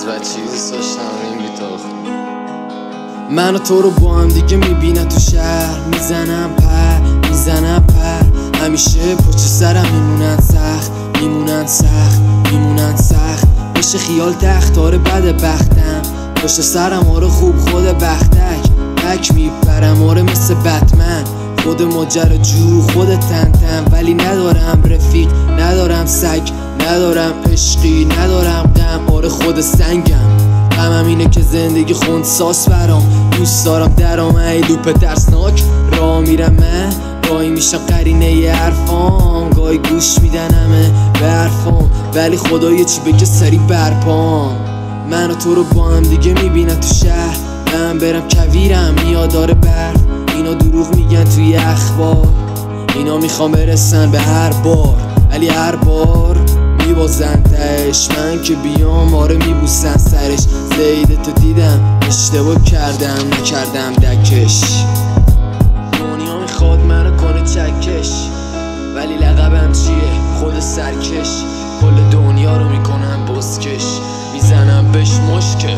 از بچگی دوست داشتم این بیتا بخونم. من و تو رو با هم دیگه میبینم تو شهر، میزنم پر همیشه پشت سرم میمونن سخت بشه خیال تختار بد بختم، پشت سرم آره خوب خود بک میپرم آره مثل بتمن، خود ماجراجو خود تنتم، ولی ندارم رفیق، ندارم سگ، ندارم عشقی، ندارم غم، آره خود سنگم. غمم اینه که زندگی خونساس برام، دوست دارم درام ای لوپ ترسناک راه میرم من، گاهی میشم قرینه حرفام، گاهی گوش میدن همه به حرفام، ولی خدا یه چی بگه سری برپام. من و تو رو با هم دیگه میبینم تو شهر، من برم کویرم میاد داره برف، اینا دروغ میگن توی اخبار، اینا میخوام برسن به هر بار، ولی هر بار میبازن تهش، من که بیام آره میبوسن سرش. زیدتو دیدم اشتباه کردم نکردم دکش، دنیا میخواد منو کنه چکش، ولی لقبم چیه خود سرکش، کل دنیا رو میکنم بزکش، میزنم بهش مشکه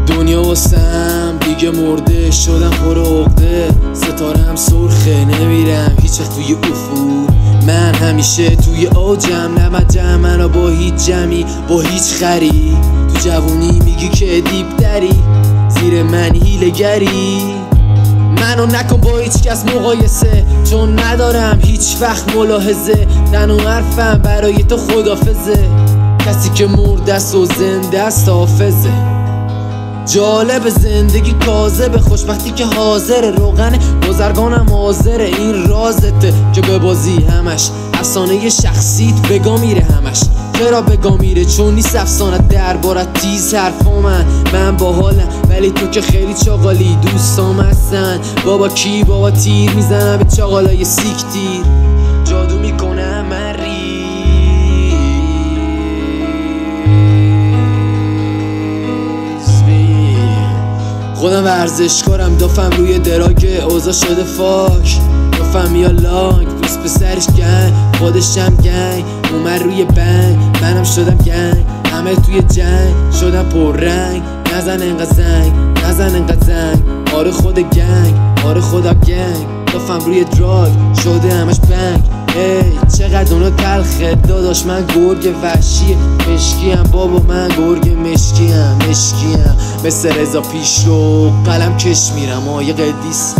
دنیا واسم دیگه مرده، شدم پر عقده، ستارم سرخه نمیرم هیچ وقت توی افول، من همیشه توی اوجم، نمجم منو با هیچ جمعی با هیچ خری، تو جوونی میگی که دیپ دری، زیر من هیلگری، منو نکن با هیچ کس مقایسه، چون ندارم هیچ وقت ملاحظه، تن و حرفم برای تو خدافزه، کسی که مردست و زنده است حافظه. جالب زندگی کاذب، خوشبختی که حاضر، روغن بازرگانم حاضره، این رازته که ببازی همش، افسانه شخصیت بگا میره همش، چرا بگا میره؟ چون نیست افسانه دربارت تیز حرفا من باحالم، ولی تو که خیلی چاقالی، دوستام هستن بابا کی؟ بابا تیر میزنم به چاقالای سیکتیر، جادو میکنم من خودم ورزشکارم، دافم روی دراگ، اوضاع شده فاک، دافم یا لانگ، دوست پسرش گنگ، خودشم گنگ، اومد روی بنگ، منم شدم گنگ، همه توی جنگ، شدم پر رنگ، نزن انقدر زنگ، آره خود گنگ، آره خودم گنگ، دافم روی دراگ، شده همش بنگ، ای چقدر اونو تلخه داداش، من گرگ وحشیه مشکیم بابا، من گرگ مشکیم مثل رضا پیش رو قلم کش میرم آیه قدیس.